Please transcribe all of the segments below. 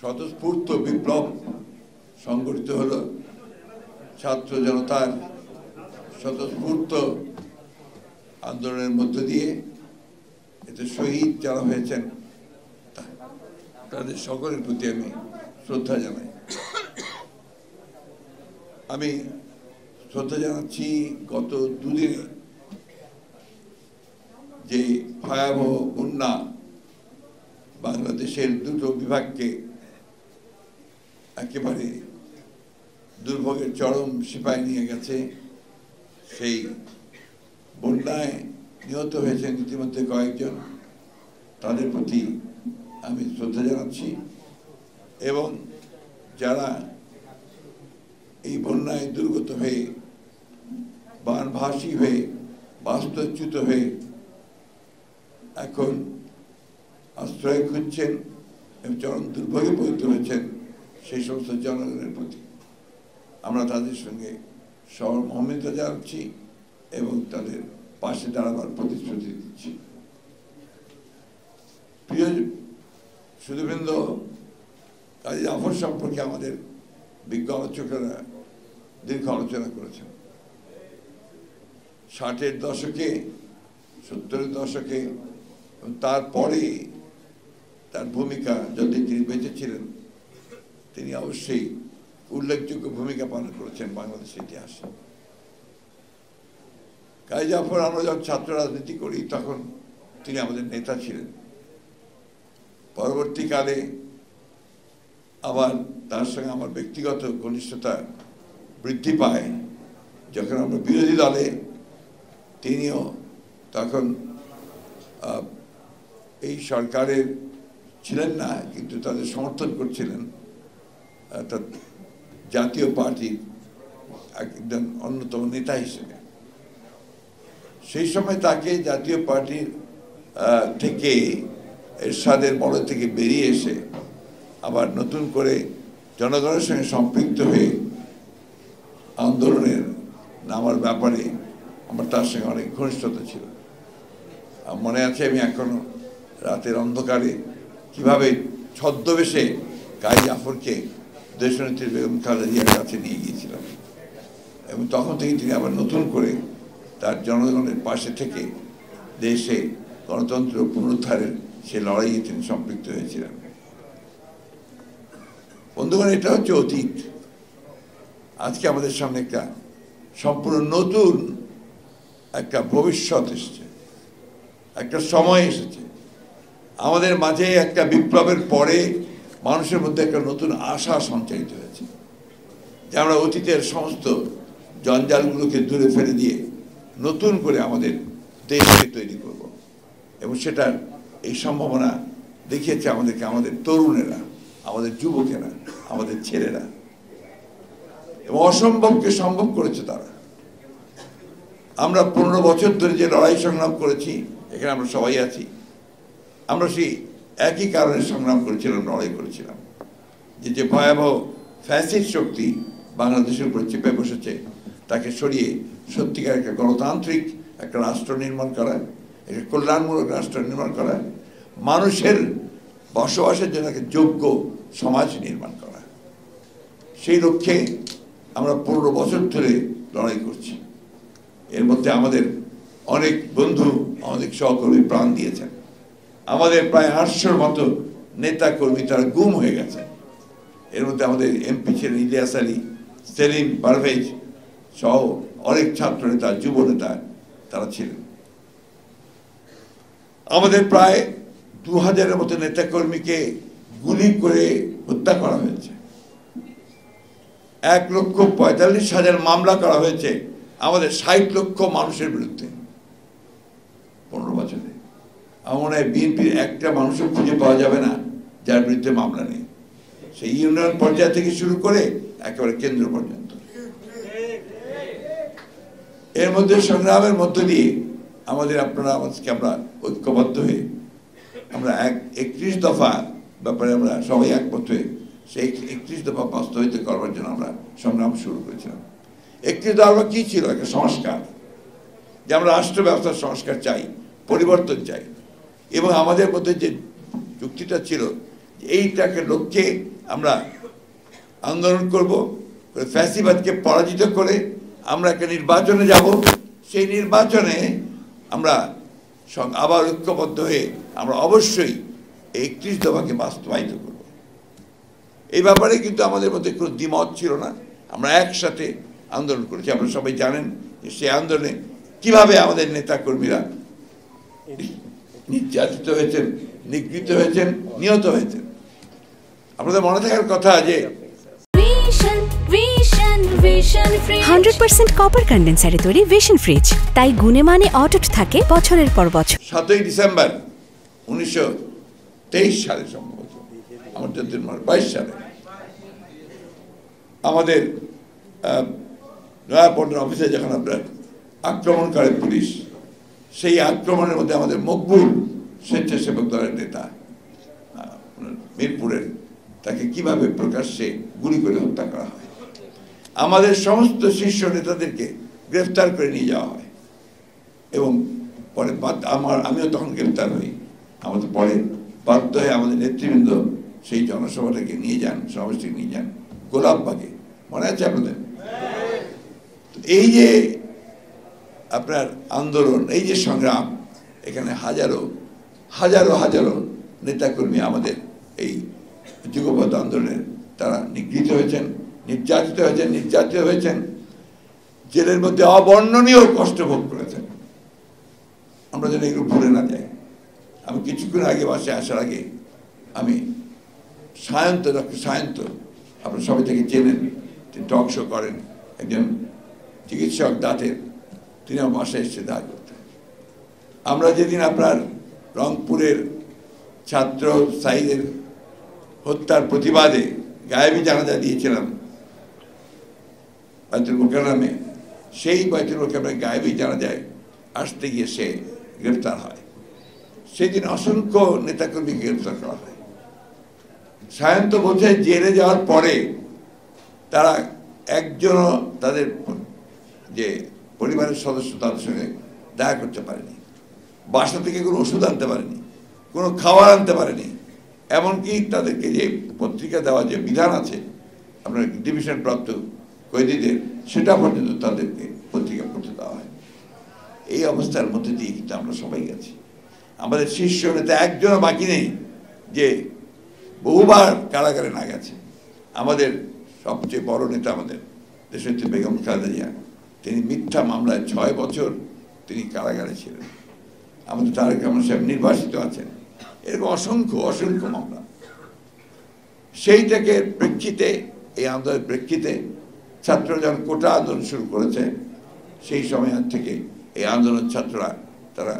স্বতঃস্ফূর্ত বিপ্লব সংগঠিত হলো। ছাত্র জনতার স্বতঃস্ফূর্ত আন্দোলনের মধ্য দিয়ে এতে শহীদ যারা হয়েছেন তাদের সকলের প্রতি আমি শ্রদ্ধা জানাই। আমি শ্রদ্ধা জানাচ্ছি গত দুদিনে যে ভয়াবহ বন্যা বাংলাদেশের দুটো বিভাগকে একেবারে দুর্ভোগের চরম সীমায় নিয়ে গেছে। সেই বন্যায় নিহত হয়েছেন ইতিমধ্যে কয়েকজন, তাদের প্রতি আমি শ্রদ্ধা জানাচ্ছি। এবং যারা এই বন্যায় দুর্গত হয়ে বানভাসী হয়ে বাস্তুচ্যুত হয়ে এখন আশ্রয় খুঁজছেন এবং চরম দুর্ভোগে পতিত হয়েছেন, সেই সমস্ত জনগণের প্রতি আমরা তাদের সঙ্গে সহমর্মিতা জানাচ্ছি এবং তাদের পাশে দাঁড়াবার প্রতিশ্রুতি দিচ্ছি। প্রিয় সুধীবৃন্দ, কাজী জাফর সম্পর্কে আমাদের বিজ্ঞ আলোচকেরা দীর্ঘ আলোচনা করেছেন। 60-এর দশকে 70-এর দশকে এবং তারপরে তার ভূমিকা যদি তিনি বেঁচে ছিলেন, তিনি অবশ্যই উল্লেখযোগ্য ভূমিকা পালন করেছেন বাংলাদেশের ইতিহাসে। কাজী জাফর, আমরা যখন ছাত্র রাজনীতি করি তখন তিনি আমাদের নেতা ছিলেন। পরবর্তীকালে আবার তার সঙ্গে আমার ব্যক্তিগত ঘনিষ্ঠতা বৃদ্ধি পায় যখন আমরা বিরোধী দলে, তিনিও তখন এই সরকারের ছিলেন না কিন্তু তাদের সমর্থন করছিলেন, অর্থাৎ জাতীয় পার্টির একজন অন্যতম নেতা হিসেবে। সেই সময় তাকে জাতীয় পার্টির থেকে এরশাদের বড় থেকে বেরিয়ে এসে আবার নতুন করে জনগণের সঙ্গে সম্পৃক্ত হয়ে আন্দোলনের নামার ব্যাপারে আমার তার সঙ্গে অনেক ঘনিষ্ঠতা ছিল। মনে আছে আমি এখনো রাতের অন্ধকারে কিভাবে ছদ্মবেশে কাজী জাফরকে দেশনেত্রী বেগম খালেদা জিয়ার কাছে নিয়ে গিয়েছিলাম এবং তখন থেকে তিনি আবার নতুন করে তার জনগণের পাশে থেকে দেশে গণতন্ত্র পুনরুদ্ধারের সে লড়াইয়ে তিনি সম্পৃক্ত হয়েছিলেন। বন্ধুগণ, এটা হচ্ছে অতীত। আজকে আমাদের সামনে একটা সম্পূর্ণ নতুন একটা ভবিষ্যৎ এসেছে, একটা সময় এসেছে। আমাদের মাঝে একটা বিপ্লবের পরে মানুষের মধ্যে একটা নতুন আশা সঞ্চারিত হয়েছে যে আমরা অতীতের সমস্ত জঞ্জালগুলোকে দূরে ফেলে দিয়ে নতুন করে আমাদের দেশকে তৈরি করব। এবং সেটার এই সম্ভাবনা দেখিয়েছে আমাদেরকে আমাদের তরুণেরা, আমাদের যুবকেরা, আমাদের ছেলেরা, এবং অসম্ভবকে সম্ভব করেছে তারা। আমরা 15 বছর ধরে যে লড়াই সংগ্রাম করেছি, এখানে আমরা সবাই আছি, আমরা সেই একই কারণে সংগ্রাম করেছিলাম, লড়াই করেছিলাম যে ভয়াবহ ফ্যাসিস্ট শক্তি বাংলাদেশের উপর চেপে বসেছে তাকে সরিয়ে সত্যিকার একটা গণতান্ত্রিক একটা রাষ্ট্র নির্মাণ করা, একটা কল্যাণমূলক রাষ্ট্র নির্মাণ করা, মানুষের বসবাসের জন্য একটা যোগ্য সমাজ নির্মাণ করা। সেই লক্ষ্যে আমরা 15 বছর ধরে লড়াই করছি। এর মধ্যে আমাদের অনেক বন্ধু, অনেক সহকর্মী প্রাণ দিয়েছেন। আমাদের প্রায় 800-র মতো নেতা কর্মী তারা গুম হয়ে গেছে। এর মধ্যে আমাদের এমপি ছিলেন ইলিয়াস আলী, সেলিম, পারভেজ সহ অনেক ছাত্র নেতা, যুব নেতা তারা ছিলেন। আমাদের প্রায় 2000-এর মতো নেতাকর্মীকে গুলি করে হত্যা করা হয়েছে। 1,45,000 মামলা করা হয়েছে আমাদের 60 লক্ষ মানুষের বিরুদ্ধে 15 বছরে। আমার মনে হয় বিএনপির একটা মানুষও খুঁজে পাওয়া যাবে না যার বিরুদ্ধে মামলা নেই, সেই ইউনিয়ন পর্যায় থেকে শুরু করে একেবারে কেন্দ্র পর্যন্ত। এর মধ্যে সংগ্রামের মধ্য দিয়ে আমাদের আপনারা আজকে আমরা ঐক্যবদ্ধ হয়ে আমরা 31 দফা ব্যাপারে আমরা সবাই একমত হয়ে সেই 31 দফা বাস্তবায়িত করবার জন্য আমরা সংগ্রাম শুরু করেছিলাম। 31 দফা কি ছিল? একটা সংস্কার, যে আমরা রাষ্ট্র ব্যবস্থার সংস্কার চাই, পরিবর্তন চাই। এবং আমাদের মধ্যে যে যুক্তিটা ছিল এইটাকে লক্ষ্যে আমরা আন্দোলন করব, ফ্যাসিবাদকে পরাজিত করে আমরা একটা নির্বাচনে যাব। সেই নির্বাচনে আমরা আবার ঐক্যবদ্ধ হয়ে আমরা অবশ্যই 31 দফাকে বাস্তবায়িত করব। এই ব্যাপারে কিন্তু আমাদের মধ্যে কোনো দ্বিমত ছিল না, আমরা একসাথে আন্দোলন করেছি। আপনারা সবাই জানেন যে সেই আন্দোলনে কিভাবে আমাদের নেতাকর্মীরা নির্যাতিত হয়েছেন, নিগৃহীত হয়েছেন, নিহত হয়েছেন। আপনাদের মনে থাকার কথা যে 100% কপার কন্ডেন্সারে তৈরি ভিশন ফ্রিজ, তাই গুণে মানে অটুট থাকে বছরের পর বছর। 7ই ডিসেম্বর 1923 সালে, সম্ভবত আমার যতদিন মনে 22 সালে, আমাদের নয়াপল্টন অফিসে যখন আপনার আক্রমণ করে পুলিশ, সেই আক্রমণের মধ্যে আমাদের মকবুল স্বেচ্ছাসেবক দলের নেতা মিরপুরের, তাকে কিভাবে প্রকাশ্যে গুলি করে হত্যা করা হয়। আমাদের সমস্ত শীর্ষ নেতাদেরকে গ্রেফতার করে নিয়ে যাওয়া হয় এবং পরে আমিও তখন গ্রেফতার হই। আমাদের পরে বাধ্য হয়ে আমাদের নেতৃবৃন্দ সেই জনসভাটাকে নিয়ে যান, সমাবেশকে নিয়ে যান গোলাপবাগে, মনে আছে আপনাদের? এই যে আপনার আন্দোলন, এই যে সংগ্রাম, এখানে হাজারো হাজারো হাজারো নেতাকর্মী আমাদের এই যুগপৎ আন্দোলনের তারা নিগৃহীত হয়েছেন, নির্যাতিত হয়েছেন, জেলের মধ্যে অবর্ণনীয় কষ্ট ভোগ করেছেন। আমরা যেন এগুলো ভুলে না যাই। আমি কিছুক্ষণ আগে বাসে আসার আগে আমি ডক্টর সায়ন্ত, আপনারা সবাই থেকে চেনেন, তিনি টক শো করেন, একজন চিকিৎসক দাঁতের, তিনি আমার বাসায় এসে দেখা করতেন। আমরা যেদিন আপনার রংপুরের ছাত্র সাইদের হত্যার প্রতিবাদে গায়েবী জানাজা দিয়েছিলাম বাইতুল মোকাররমে, সেই বাইতুল মোকাররমে গায়েবী জানাজায় আসতে গিয়ে সে গ্রেফতার হয়। সেদিন অসংখ্য নেতাকর্মীকে গ্রেফতার করা হয়। সায়ন্ত বলছে জেলে যাওয়ার পরে তারা একজনও তাদের যে পরিবারের সদস্য তাদের সঙ্গে দেখা করতে পারেনি, বাসা থেকে কোনো ওষুধ আনতে পারেনি, কোনো খাবার আনতে পারেনি, এমনকি তাদেরকে যে পত্রিকা দেওয়া যে বিধান আছে আপনার ডিভিশন প্রাপ্ত কয়েদিদের, সেটা পর্যন্ত তাদেরকে পত্রিকা পড়তে দেওয়া হয়। এই অবস্থার মধ্যে দিয়ে কিন্তু আমরা সবাই গেছি। আমাদের শীর্ষ নেতা একজনও বাকি নেই যে বহুবার কারাগারে না গেছে। আমাদের সবচেয়ে বড় নেতা আমাদের দেশনেত্রী বেগম খালেদা জিয়া, তিনি মিথ্যা মামলায় 6 বছর তিনি কারাগারে ছিলেন। আমাদের তারেক রহমান সাহেব নির্বাসিত আছেন, এরকম অসংখ্য মামলা। সেইটাকে প্রেক্ষিতে, এই আন্দোলনের প্রেক্ষিতে ছাত্ররা যখন কোটা আন্দোলন শুরু করেছে, সেই সময় থেকে এই আন্দোলন ছাত্ররা তারা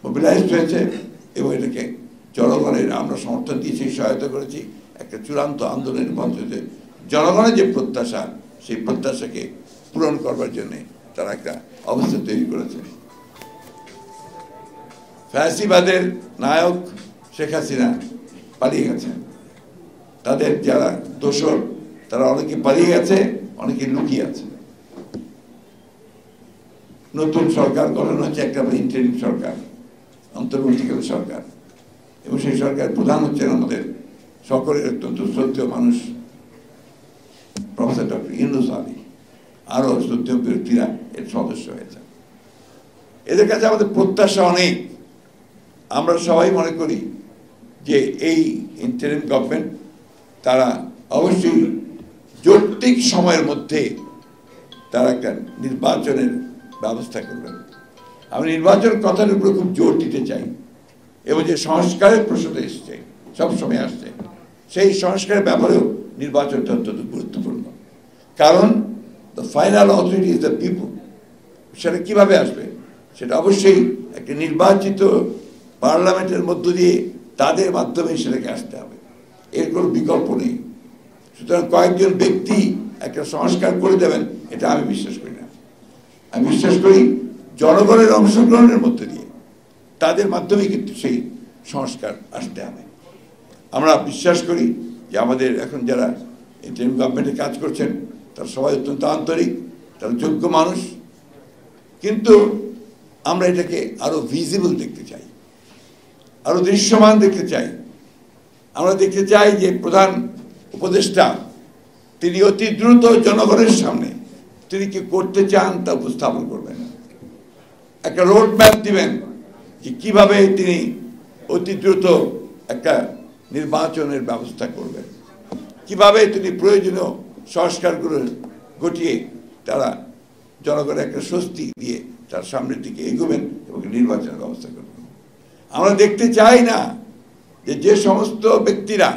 মোবিলাইজড হয়েছে এবং এটাকে জনগণের আমরা সমর্থন দিয়েছি, সহায়তা করেছি। একটা চূড়ান্ত আন্দোলনের পদ্ধতিতে জনগণের যে প্রত্যাশা, সেই প্রত্যাশাকে পূরণ করবার জন্য তারা একটা অবস্থা তৈরি করেছে। ফ্যাসিবাদের নায়ক শেখ হাসিনা পালিয়ে গেছেন, তাদের যারা দোসর তারা অনেকে পালিয়ে গেছে, অনেকে লুকিয়ে আছে। নতুন সরকার গঠন হচ্ছে, একটা ইন্টারিম সরকার, অন্তর্বর্তীকালীন সরকার, এবং সেই সরকারের প্রধান হচ্ছেন আমাদের সকলের অত্যন্ত শ্রদ্ধেয় মানুষ প্রফেসর ডক্টর ইউনূস আলী, আরো শ্রদ্ধেয় ব্যক্তিরা এর সদস্য হয়েছেন। এদের কাছে আমাদের প্রত্যাশা অনেক। আমরা সবাই মনে করি যে এই ইন্টারিম গভর্নমেন্ট তারা অবশ্যই যৌক্তিক সময়ের মধ্যে তারা একটা নির্বাচনের ব্যবস্থা করবেন। আমি নির্বাচন কথার উপরে খুব জোর দিতে চাই, এবং যে সংস্কারের প্রশ্ন এসছে, সবসময় আসছে, সেই সংস্কারের ব্যাপারেও নির্বাচনটা অত্যন্ত গুরুত্বপূর্ণ। কারণ the final authority is the people. সেটা কিভাবে আসবে? সেটা অবশ্যই একটা নির্বাচিত পার্লামেন্টের মধ্য দিয়ে তাদের মাধ্যমে সেটাকে আসতে হবে, এর কোনো বিকল্প নেই। সুতরাং কয়েকজন ব্যক্তি একটা সংস্কার করে দেবেন, এটা আমি বিশ্বাস করি না। আমি বিশ্বাস করি জনগণের অংশগ্রহণের মধ্যে দিয়ে তাদের মাধ্যমে কিন্তু সেই সংস্কার আসতে হবে। আমরা বিশ্বাস করি যে আমাদের এখন যারা ইন্টারিম গভর্নমেন্টে কাজ করছেন তারা সবাই অত্যন্ত আন্তরিক, তারা যোগ্য মানুষ, কিন্তু আমরা এটাকে আরো ভিজিবল দেখতে চাই, আরো দৃশ্যমান দেখতে চাই। আমরা দেখতে চাই যে প্রধান উপদেষ্টা তিনি অতি দ্রুত জনগণের সামনে তিনি কি করতে চান তা উপস্থাপন করবেন, একটা রোড ম্যাপ দিবেন যে কিভাবে তিনি অতি দ্রুত একটা নির্বাচনের ব্যবস্থা করবেন, কিভাবে তিনি প্রয়োজনীয় সংস্কারগুলো ঘটিয়ে তারা জনগণের একটা স্বস্তি দিয়ে তার সামনের দিকে এগোবেন এবং নির্বাচনের ব্যবস্থা করবেন। আমরা দেখতে চাই না যে সমস্ত ব্যক্তিরা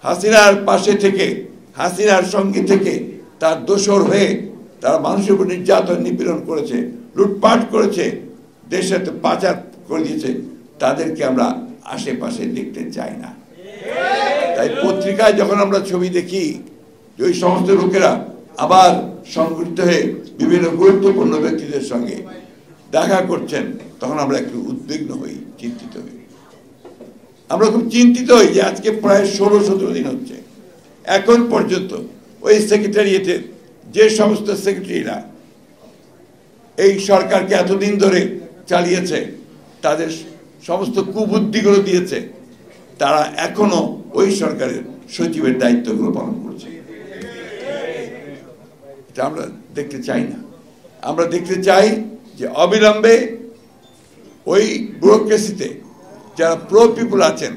হাসিনার পাশে থেকে হাসিনার সঙ্গে থেকে তার দোসর হয়ে তারা মানুষের উপর নির্যাতন নিপীড়ন করেছে, লুটপাট করেছে, দেশের পাচার করে দিয়েছে, তাদেরকে আমরা আশেপাশে দেখতে চাই না। তাই পত্রিকায় যখন আমরা ছবি দেখি যে ওই সমস্ত লোকেরা আবার সংগঠিত হয়ে বিভিন্ন গুরুত্বপূর্ণ ব্যক্তিদের সঙ্গে দেখা করছেন, তখন আমরা একটু উদ্বিগ্ন হই, চিন্তিত হই। আমরা খুব চিন্তিত হই যে আজকে প্রায় 16-17 দিন হচ্ছে, এখন পর্যন্ত ওই সেক্রেটারিয়েটের যে সমস্ত সেক্রেটারিরা এই সরকারকে এতদিন ধরে চালিয়েছে, তাদের সমস্ত কুবুদ্ধিগুলো দিয়েছে, তারা এখনো ওই সরকারের সচিবের দায়িত্বগুলো পালন করছে। এটা আমরা দেখতে চাই না। আমরা দেখতে চাই যে অবিলম্বে ওই ব্যুরোক্রেসিতে যারা প্রো পিপুল আছেন,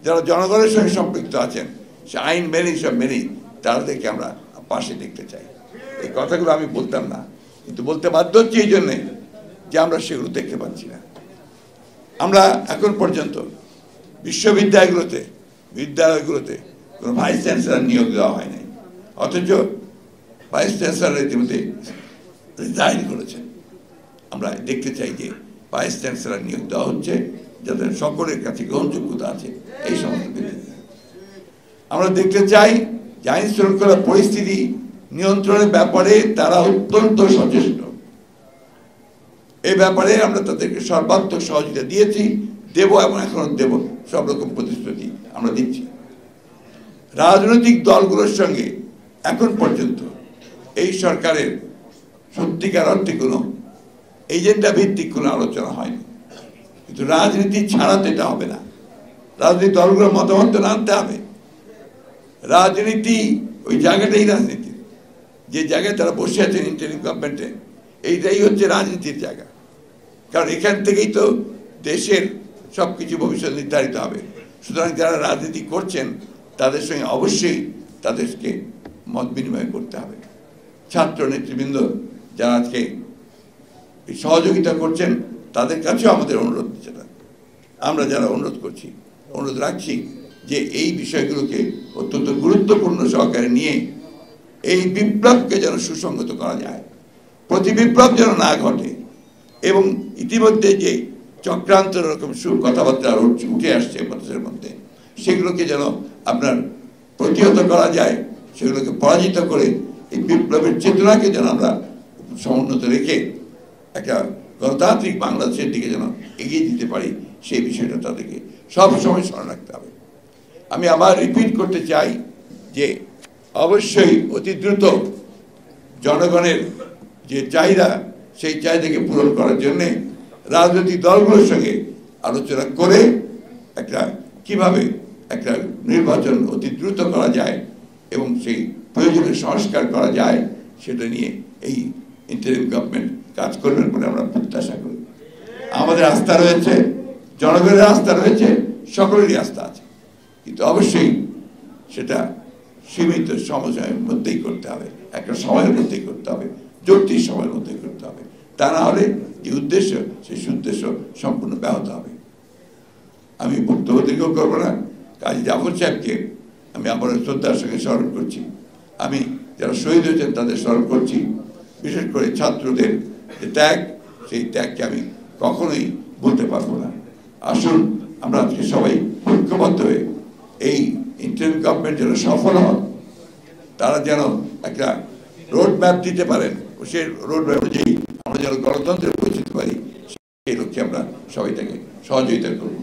যারা জনগণের সঙ্গে সম্পৃক্ত আছেন, সে আইন মেনেই সব মেনেই তাদেরকে আমরা পাশে দেখতে চাই। এই কথাগুলো আমি বলতাম না, কিন্তু বলতে বাধ্য হচ্ছি এই জন্যে যে আমরা সেগুলো দেখতে পাচ্ছি না। আমরা এখন পর্যন্ত বিদ্যালয়গুলোতে কোনো ভাইস চ্যান্সেলর নিয়োগ দেওয়া হয় নাই, অথচ ভাইস চ্যান্সেলর ইতিমধ্যে রিজাইন করেছেন। আমরা দেখতে চাই যে ভাইস চ্যান্সেলর নিয়োগ দেওয়া হচ্ছে যাদের সকলের কাছে গ্রহণযোগ্যতা আছে এই সমস্ত ব্যক্তিদের। আমরা দেখতে চাই যে আইন শৃঙ্খলা পরিস্থিতি নিয়ন্ত্রণের ব্যাপারে তারা অত্যন্ত সচেষ্ট। এই ব্যাপারে আমরা তাদেরকে সর্বাত্মক সহযোগিতা দিয়েছি, দেব এবং এখনো দেব, সব রকম প্রতিশ্রুতি আমরা দিচ্ছি। রাজনৈতিক দলগুলোর সঙ্গে এখন পর্যন্ত এই সরকারের সত্যিকার অর্থে কোনো এজেন্ডা ভিত্তিক কোনো আলোচনা হয়নি, কিন্তু রাজনীতি ছাড়া তো এটা হবে না। রাজনৈতিক দলগুলোর মতামত আনতে হবে। রাজনীতি ওই জায়গাটাই রাজনীতি, যে জায়গায় তারা বসে আছেন ইন্টারিম গভর্নমেন্টে, এইটাই হচ্ছে রাজনীতির জায়গা। কারণ এখান থেকেই তো দেশের সবকিছু ভবিষ্যৎ নির্ধারিত হবে। সুতরাং যারা রাজনীতি করছেন তাদের সঙ্গে অবশ্যই তাদেরকে মত বিনিময় করতে হবে। ছাত্র নেতৃবৃন্দ যারা আজকে সহযোগিতা করছেন তাদের কাছেও আমাদের অনুরোধ, যেটা আমরা যারা অনুরোধ রাখছি যে এই বিষয়গুলোকে অত্যন্ত গুরুত্বপূর্ণ সহকারে নিয়ে এই বিপ্লবকে যেন সুসংগত করা যায়, প্রতি বিপ্লব যেন না ঘটে, এবং ইতিমধ্যে যে চক্রান্ত রকম কথাবার্তা উঠে আসছে মানুষের মধ্যে, সেগুলোকে যেন আপনার প্রতিহত করা যায়, সেগুলোকে পরাজিত করে এই বিপ্লবের চেতনাকে যেন আমরা সমুন্নত রেখে একটা গণতান্ত্রিক বাংলাদেশের দিকে যেন এগিয়ে দিতে পারি, সেই বিষয়টা তাদেরকে সবসময় স্মরণ রাখতে হবে। আমি আবার রিপিট করতে চাই যে অবশ্যই অতি দ্রুত জনগণের যে চাহিদা, সেই চাহিদাকে পূরণ করার জন্যে রাজনৈতিক দলগুলোর সঙ্গে আলোচনা করে কিভাবে একটা নির্বাচন অতি দ্রুত করা যায় এবং সেই প্রয়োজনীয় সংস্কার করা যায়, সেটা নিয়ে এই ইন্টারিম গভর্নমেন্ট কাজ করবেন বলে আমরা প্রত্যাশা করি। আমাদের আস্থা রয়েছে, জনগণের আস্থা রয়েছে, সকলেরই আস্থা আছে, কিন্তু অবশ্যই সেটা সীমিত সময়ের মধ্যেই করতে হবে, একটা সময়ের মধ্যেই করতে হবে, যৌক্তিক সময়ের মধ্যেই করতে হবে। তা না হলে যে উদ্দেশ্য, সেই উদ্দেশ্য সম্পূর্ণ ব্যাহত হবে। আমি বক্তব্য দীর্ঘ করবো না। কাজী জাফর সাহেবকে আমি আমার শ্রদ্ধার সঙ্গে স্মরণ করছি। আমি যারা শহীদ হয়েছেন তাদের স্মরণ করছি। বিশেষ করে ছাত্রদের যে ত্যাগ, সেই ত্যাগকে আমি কখনোই বলতে পারবো না। আসুন আমরা আজকে সবাই ঐক্যবদ্ধ হয়ে এই ইন্টারিম গভর্নমেন্ট যেন সফল হন, তারা যেন একটা রোড ম্যাপ দিতে পারেন, সেই রোড ম্যাপ অনুযায়ী আমরা যেন গণতন্ত্রে পৌঁছতে পারি, সেই লক্ষ্যে আমরা সবাই তাকে সহযোগিতা করব।